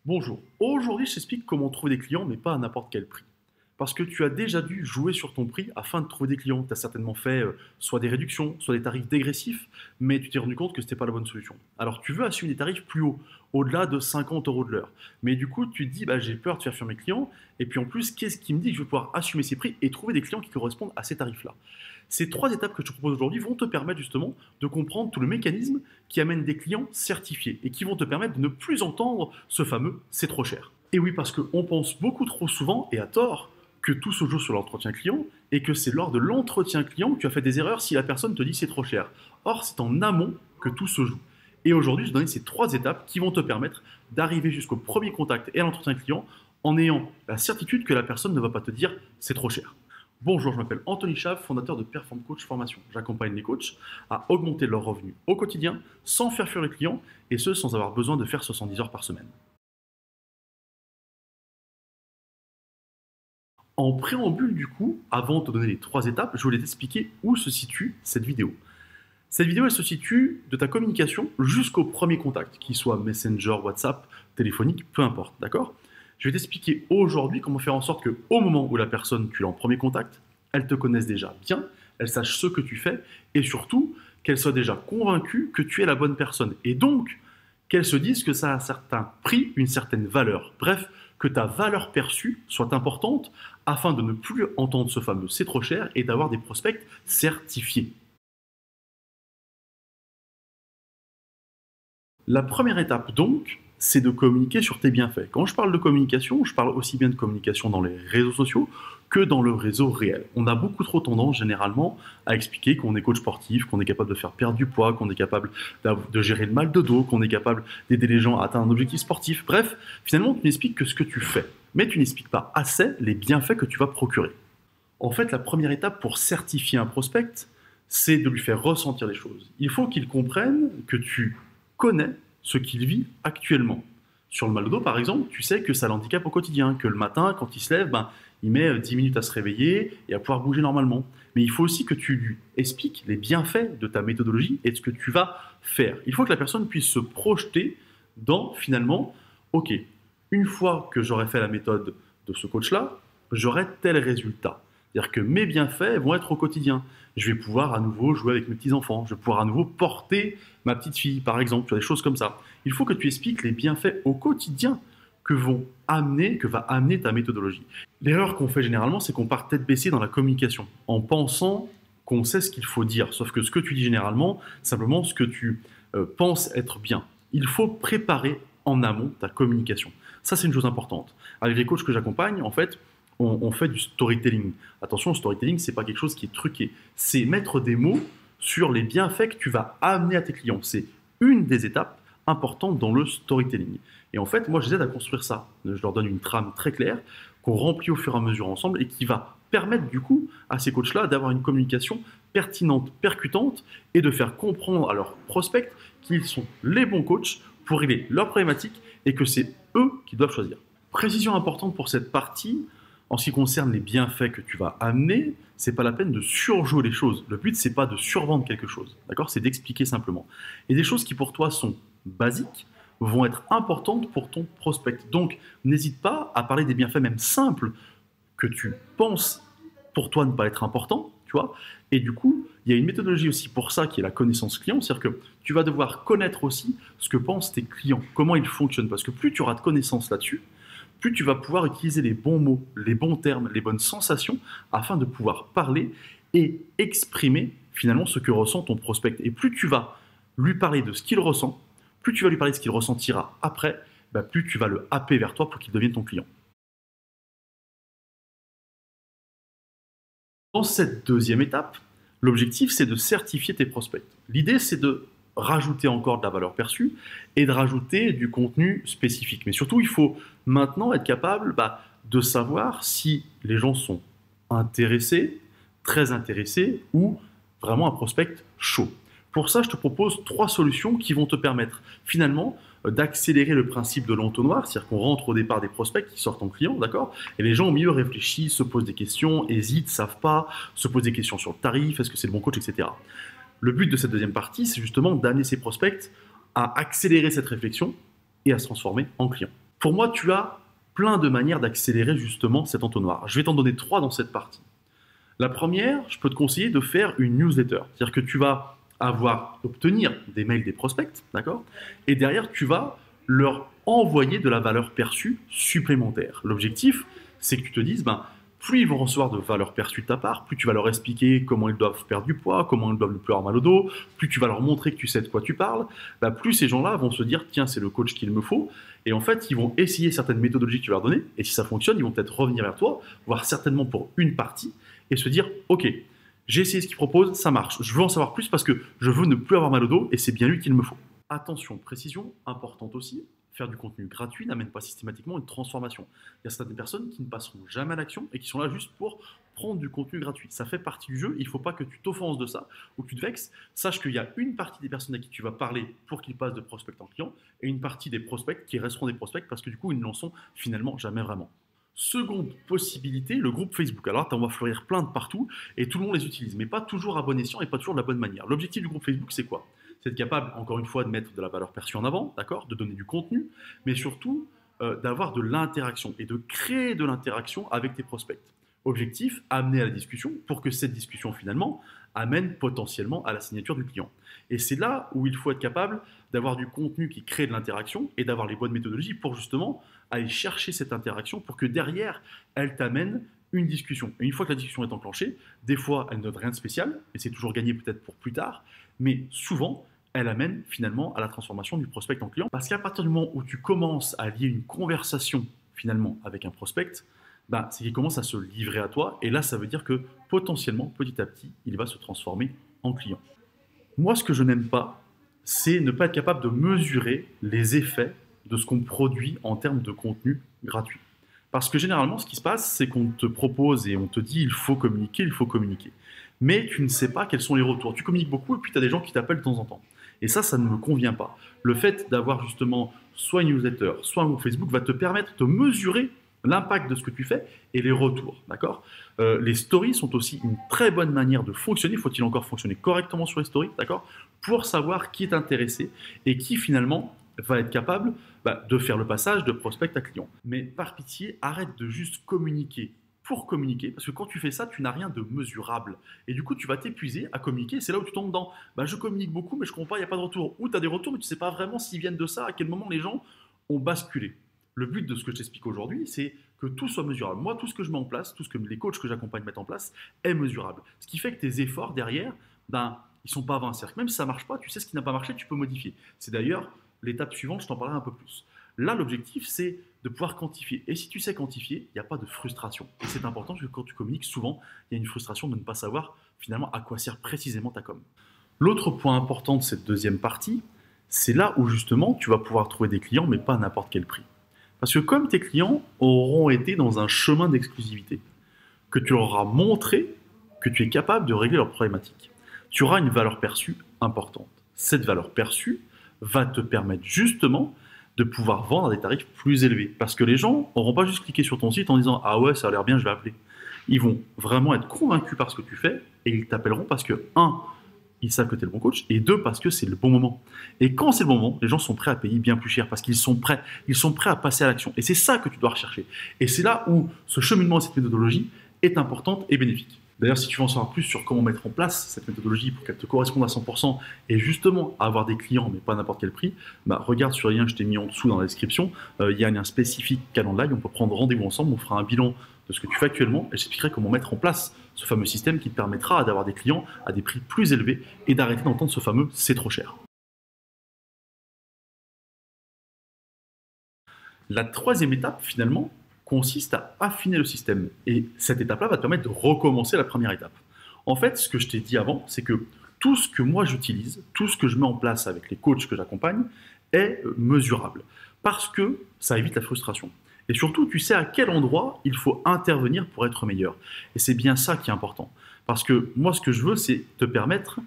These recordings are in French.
Bonjour, aujourd'hui je t'explique comment trouver des clients mais pas à n'importe quel prix. Parce que tu as déjà dû jouer sur ton prix afin de trouver des clients. Tu as certainement fait soit des réductions, soit des tarifs dégressifs, mais tu t'es rendu compte que ce n'était pas la bonne solution. Alors tu veux assumer des tarifs plus hauts, au-delà de 50 euros de l'heure. Mais du coup tu te dis, j'ai peur de faire fuir mes clients, et puis en plus, qu'est-ce qui me dit que je vais pouvoir assumer ces prix et trouver des clients qui correspondent à ces tarifs-là? Ces trois étapes que je te propose aujourd'hui vont te permettre justement de comprendre tout le mécanisme qui amène des clients certifiés et qui vont te permettre de ne plus entendre ce fameux c'est trop cher. Et oui, parce qu'on pense beaucoup trop souvent, et à tort, que tout se joue sur l'entretien client et que c'est lors de l'entretien client que tu as fait des erreurs si la personne te dit c'est trop cher. Or, c'est en amont que tout se joue. Et aujourd'hui, je vais donner ces trois étapes qui vont te permettre d'arriver jusqu'au premier contact et à l'entretien client en ayant la certitude que la personne ne va pas te dire c'est trop cher. Bonjour, je m'appelle Anthony Chav, fondateur de Perform Coach Formation. J'accompagne les coachs à augmenter leurs revenus au quotidien sans faire fuir les clients et ce sans avoir besoin de faire 70 heures par semaine. En préambule, du coup, avant de te donner les trois étapes, je voulais t'expliquer où se situe cette vidéo. Cette vidéo, elle se situe de ta communication jusqu'au premier contact, qu'il soit Messenger, WhatsApp, téléphonique, peu importe, d'accord? Je vais t'expliquer aujourd'hui comment faire en sorte qu'au moment où la personne, tu l'as en premier contact, elle te connaisse déjà bien, elle sache ce que tu fais, et surtout, qu'elle soit déjà convaincue que tu es la bonne personne. Et donc, qu'elle se dise que ça a un certain prix, une certaine valeur. Bref, que ta valeur perçue soit importante afin de ne plus entendre ce fameux c'est trop cher et d'avoir des prospects certifiés. La première étape donc, c'est de communiquer sur tes bienfaits. Quand je parle de communication, je parle aussi bien de communication dans les réseaux sociaux que dans le réseau réel. On a beaucoup trop tendance généralement à expliquer qu'on est coach sportif, qu'on est capable de faire perdre du poids, qu'on est capable de gérer le mal de dos, qu'on est capable d'aider les gens à atteindre un objectif sportif. Bref, finalement, tu n'expliques que ce que tu fais, mais tu n'expliques pas assez les bienfaits que tu vas procurer. En fait, la première étape pour certifier un prospect, c'est de lui faire ressentir les choses. Il faut qu'il comprenne que tu connais ce qu'il vit actuellement. Sur le mal de dos, par exemple, tu sais que ça l'handicape au quotidien, que le matin, quand il se lève, il met 10 minutes à se réveiller et à pouvoir bouger normalement. Mais il faut aussi que tu lui expliques les bienfaits de ta méthodologie et de ce que tu vas faire. Il faut que la personne puisse se projeter dans, finalement, OK, une fois que j'aurai fait la méthode de ce coach-là, j'aurai tel résultat. C'est-à-dire que mes bienfaits vont être au quotidien. Je vais pouvoir à nouveau jouer avec mes petits-enfants. Je vais pouvoir à nouveau porter ma petite fille, par exemple. Tu as des choses comme ça. Il faut que tu expliques les bienfaits au quotidien que va amener ta méthodologie. L'erreur qu'on fait généralement, c'est qu'on part tête baissée dans la communication, en pensant qu'on sait ce qu'il faut dire. Sauf que ce que tu dis généralement, simplement ce que tu penses être bien. Il faut préparer en amont ta communication. Ça, c'est une chose importante. Avec les coachs que j'accompagne, en fait, on fait du storytelling. Attention, le storytelling, c'est pas quelque chose qui est truqué. C'est mettre des mots sur les bienfaits que tu vas amener à tes clients. C'est une des étapes importantes dans le storytelling. Et en fait, moi, je les aide à construire ça. Je leur donne une trame très claire qu'on remplit au fur et à mesure ensemble et qui va permettre du coup à ces coachs-là d'avoir une communication pertinente, percutante et de faire comprendre à leurs prospects qu'ils sont les bons coachs pour régler leurs problématiques et que c'est eux qui doivent choisir. Précision importante pour cette partie, en ce qui concerne les bienfaits que tu vas amener, c'est pas la peine de surjouer les choses. Le but, c'est pas de survendre quelque chose, d'accord? C'est d'expliquer simplement. Et des choses qui pour toi sont basiques vont être importantes pour ton prospect. Donc, n'hésite pas à parler des bienfaits même simples que tu penses pour toi ne pas être importants, tu vois. Et du coup, il y a une méthodologie aussi pour ça qui est la connaissance client, c'est-à-dire que tu vas devoir connaître aussi ce que pensent tes clients, comment ils fonctionnent, parce que plus tu auras de connaissances là-dessus, plus tu vas pouvoir utiliser les bons mots, les bons termes, les bonnes sensations afin de pouvoir parler et exprimer finalement ce que ressent ton prospect. Et plus tu vas lui parler de ce qu'il ressent, plus tu vas lui parler de ce qu'il ressentira après, plus tu vas le happer vers toi pour qu'il devienne ton client. Dans cette deuxième étape, l'objectif, c'est de certifier tes prospects. L'idée, c'est de rajouter encore de la valeur perçue et de rajouter du contenu spécifique. Mais surtout, il faut maintenant être capable de savoir si les gens sont intéressés, très intéressés ou vraiment un prospect chaud. Pour ça, je te propose trois solutions qui vont te permettre finalement d'accélérer le principe de l'entonnoir, c'est-à-dire qu'on rentre au départ des prospects qui sortent en client, d'accord? Et les gens au milieu réfléchissent, se posent des questions, hésitent, savent pas, se posent des questions sur le tarif, est-ce que c'est le bon coach, etc. Le but de cette deuxième partie, c'est justement d'amener ces prospects à accélérer cette réflexion et à se transformer en clients. Pour moi, tu as plein de manières d'accélérer justement cet entonnoir. Je vais t'en donner 3 dans cette partie. La première, je peux te conseiller de faire une newsletter. C'est-à-dire que tu vas obtenir des mails des prospects, d'accord? Et derrière, tu vas leur envoyer de la valeur perçue supplémentaire. L'objectif, c'est que tu te dises, plus ils vont recevoir de valeur perçue de ta part, plus tu vas leur expliquer comment ils doivent perdre du poids, comment ils doivent ne plus avoir mal au dos, plus tu vas leur montrer que tu sais de quoi tu parles, plus ces gens-là vont se dire, tiens, c'est le coach qu'il me faut. Et en fait, ils vont essayer certaines méthodologies que tu vas leur donner. Et si ça fonctionne, ils vont peut-être revenir vers toi, voire certainement pour une partie, et se dire, OK, j'ai essayé ce qu'il propose, ça marche. Je veux en savoir plus parce que je veux ne plus avoir mal au dos et c'est bien lui qu'il me faut. Attention, précision importante aussi, faire du contenu gratuit n'amène pas systématiquement une transformation. Il y a certaines personnes qui ne passeront jamais à l'action et qui sont là juste pour prendre du contenu gratuit. Ça fait partie du jeu, il ne faut pas que tu t'offenses de ça ou que tu te vexes. Sache qu'il y a une partie des personnes à qui tu vas parler pour qu'ils passent de prospect en client et une partie des prospects qui resteront des prospects parce que du coup, ils ne l'en sont finalement jamais vraiment. Seconde possibilité, le groupe Facebook. Alors, on va fleurir plein de partout et tout le monde les utilise, mais pas toujours à bon escient et pas toujours de la bonne manière. L'objectif du groupe Facebook, c'est quoi? C'est être capable, encore une fois, de mettre de la valeur perçue en avant, d'accord, de donner du contenu, mais surtout d'avoir de l'interaction et de créer de l'interaction avec tes prospects. Objectif, amener à la discussion pour que cette discussion, finalement, amène potentiellement à la signature du client. Et c'est là où il faut être capable d'avoir du contenu qui crée de l'interaction et d'avoir les bonnes méthodologies pour justement aller chercher cette interaction pour que derrière, elle t'amène une discussion. Et une fois que la discussion est enclenchée, des fois, elle ne donne rien de spécial, et c'est toujours gagné peut-être pour plus tard, mais souvent, elle amène finalement à la transformation du prospect en client. Parce qu'à partir du moment où tu commences à lier une conversation finalement avec un prospect, c'est qu'il commence à se livrer à toi. Et là, ça veut dire que potentiellement, petit à petit, il va se transformer en client. Moi, ce que je n'aime pas, c'est ne pas être capable de mesurer les effets de ce qu'on produit en termes de contenu gratuit. Parce que généralement, ce qui se passe, c'est qu'on te propose et on te dit il faut communiquer, il faut communiquer. Mais tu ne sais pas quels sont les retours. Tu communiques beaucoup et puis tu as des gens qui t'appellent de temps en temps. Et ça ne me convient pas. Le fait d'avoir justement soit une newsletter, soit un groupe Facebook va te permettre de mesurer l'impact de ce que tu fais et les retours, d'accord? Les stories sont aussi une très bonne manière de fonctionner. Faut-il encore fonctionner correctement sur les stories, d'accord? Pour savoir qui est intéressé et qui finalement va être capable de faire le passage de prospect à client. Mais par pitié, arrête de juste communiquer pour communiquer, parce que quand tu fais ça, tu n'as rien de mesurable. Et du coup, tu vas t'épuiser à communiquer, et c'est là où tu tombes dans je communique beaucoup, mais je ne comprends pas, il n'y a pas de retour. Ou tu as des retours, mais tu ne sais pas vraiment s'ils viennent de ça, à quel moment les gens ont basculé. Le but de ce que je t'explique aujourd'hui, c'est que tout soit mesurable. Moi, tout ce que je mets en place, tout ce que les coachs que j'accompagne mettent en place, est mesurable. Ce qui fait que tes efforts derrière, ils ne sont pas vains. C'est-à-dire que même si ça ne marche pas, tu sais ce qui n'a pas marché, tu peux modifier. C'est d'ailleurs l'étape suivante, je t'en parlerai un peu plus. Là, l'objectif, c'est de pouvoir quantifier. Et si tu sais quantifier, il n'y a pas de frustration. Et c'est important parce que quand tu communiques, souvent, il y a une frustration de ne pas savoir finalement à quoi sert précisément ta com. L'autre point important de cette deuxième partie, c'est là où justement tu vas pouvoir trouver des clients, mais pas à n'importe quel prix. Parce que comme tes clients auront été dans un chemin d'exclusivité, que tu leur auras montré que tu es capable de régler leurs problématiques, tu auras une valeur perçue importante. Cette valeur perçue va te permettre justement de pouvoir vendre à des tarifs plus élevés. Parce que les gens n'auront pas juste cliqué sur ton site en disant « Ah ouais, ça a l'air bien, je vais appeler ». Ils vont vraiment être convaincus par ce que tu fais et ils t'appelleront parce que, un, ils savent que tu es le bon coach et deux, parce que c'est le bon moment. Et quand c'est le bon moment, les gens sont prêts à payer bien plus cher parce qu'ils sont prêts. Ils sont prêts à passer à l'action. Et c'est ça que tu dois rechercher. Et c'est là où ce cheminement et cette méthodologie est importante et bénéfique. D'ailleurs, si tu veux en savoir plus sur comment mettre en place cette méthodologie pour qu'elle te corresponde à 100% et justement avoir des clients, mais pas à n'importe quel prix, regarde sur le lien que je t'ai mis en dessous dans la description. Il y a un lien spécifique Calendly. On peut prendre rendez-vous ensemble. On fera un bilan de ce que tu fais actuellement et je t'expliquerai comment mettre en place ce fameux système qui te permettra d'avoir des clients à des prix plus élevés et d'arrêter d'entendre ce fameux « c'est trop cher ». La troisième étape, finalement, consiste à affiner le système. Et cette étape-là va te permettre de recommencer la première étape. En fait, ce que je t'ai dit avant, c'est que tout ce que moi j'utilise, tout ce que je mets en place avec les coachs que j'accompagne, est mesurable. Parce que ça évite la frustration. Et surtout, tu sais à quel endroit il faut intervenir pour être meilleur. Et c'est bien ça qui est important. Parce que moi, ce que je veux, c'est te permettre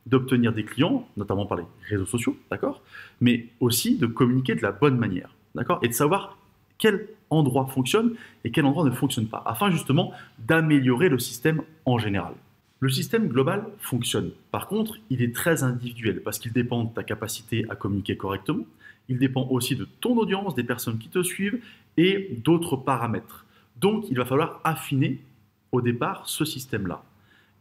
d'obtenir des clients, notamment par les réseaux sociaux, d'accord? Mais aussi de communiquer de la bonne manière, d'accord? Et de savoir quel endroit fonctionne et quel endroit ne fonctionne pas, afin justement d'améliorer le système en général. Le système global fonctionne. Par contre, il est très individuel parce qu'il dépend de ta capacité à communiquer correctement, Il dépend aussi de ton audience, des personnes qui te suivent et d'autres paramètres. Donc, il va falloir affiner au départ ce système-là.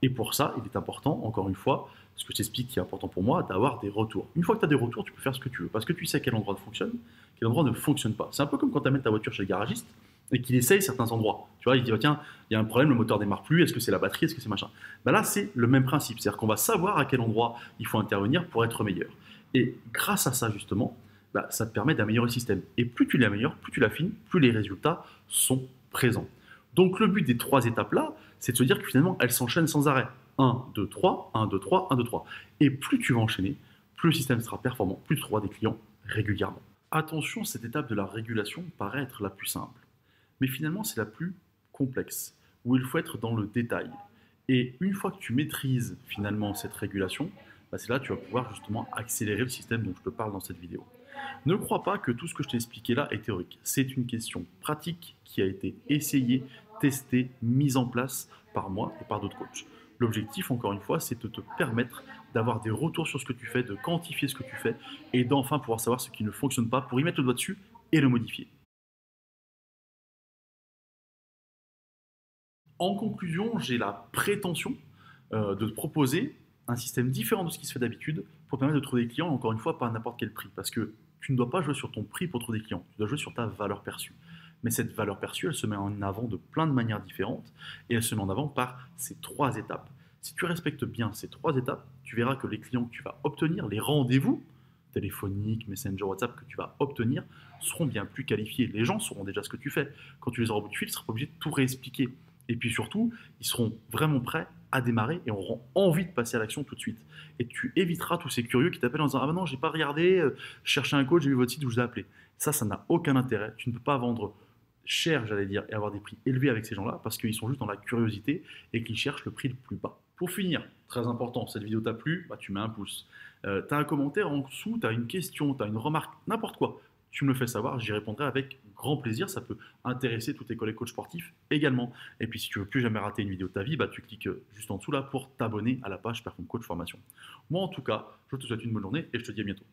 Et pour ça, il est important, encore une fois, ce que je t'explique qui est important pour moi, d'avoir des retours. Une fois que tu as des retours, tu peux faire ce que tu veux, parce que tu sais quel endroit fonctionne, quel endroit ne fonctionne pas. C'est un peu comme quand tu amènes ta voiture chez le garagiste et qu'il essaye certains endroits. Tu vois, il dit, oh, tiens, il y a un problème, le moteur démarre plus, est-ce que c'est la batterie, est-ce que c'est machin. Ben là, c'est le même principe, c'est-à-dire qu'on va savoir à quel endroit il faut intervenir pour être meilleur. Et grâce à ça, justement, bah, ça te permet d'améliorer le système. Et plus tu l'améliores, plus tu l'affines, plus les résultats sont présents. Donc le but des 3 étapes-là, c'est de se dire que finalement, elles s'enchaînent sans arrêt. 1, 2, 3, 1, 2, 3, 1, 2, 3. Et plus tu vas enchaîner, plus le système sera performant, plus tu trouveras des clients régulièrement. Attention, cette étape de la régulation paraît être la plus simple. Mais finalement, c'est la plus complexe, où il faut être dans le détail. Et une fois que tu maîtrises finalement cette régulation, bah c'est là que tu vas pouvoir justement accélérer le système dont je te parle dans cette vidéo. Ne crois pas que tout ce que je t'ai expliqué là est théorique. C'est une question pratique qui a été essayée, testée, mise en place par moi et par d'autres coachs. L'objectif, encore une fois, c'est de te permettre d'avoir des retours sur ce que tu fais, de quantifier ce que tu fais et d'enfin pouvoir savoir ce qui ne fonctionne pas pour y mettre le doigt dessus et le modifier. En conclusion, j'ai la prétention de te proposer un système différent de ce qui se fait d'habitude pour permettre de trouver des clients, encore une fois, pas à n'importe quel prix. Parce que tu ne dois pas jouer sur ton prix pour trouver des clients, tu dois jouer sur ta valeur perçue. Mais cette valeur perçue, elle se met en avant de plein de manières différentes et elle se met en avant par ces 3 étapes. Si tu respectes bien ces 3 étapes, tu verras que les clients que tu vas obtenir, les rendez-vous téléphoniques, Messenger, WhatsApp que tu vas obtenir seront bien plus qualifiés. Les gens sauront déjà ce que tu fais. Quand tu les auras au bout du fil, tu ne seras pas obligé de tout réexpliquer. Et puis surtout, ils seront vraiment prêts à démarrer et auront envie de passer à l'action tout de suite. Et tu éviteras tous ces curieux qui t'appellent en disant « Ah ben non, j'ai pas regardé, je cherchais un coach, j'ai vu votre site, je vous ai appelé ». Ça n'a aucun intérêt. Tu ne peux pas vendre cher, j'allais dire, et avoir des prix élevés avec ces gens-là parce qu'ils sont juste dans la curiosité et qu'ils cherchent le prix le plus bas. Pour finir, très important, cette vidéo t'a plu, bah, tu mets un pouce. Tu as un commentaire en dessous, tu as une question, tu as une remarque, n'importe quoi. Tu me le fais savoir, j'y répondrai avec grand plaisir. Ça peut intéresser tous tes collègues coachs sportifs également. Et puis si tu veux plus jamais rater une vidéo de ta vie, bah, tu cliques juste en dessous là pour t'abonner à la page Perform Coach Formation. Moi en tout cas, je te souhaite une bonne journée et je te dis à bientôt.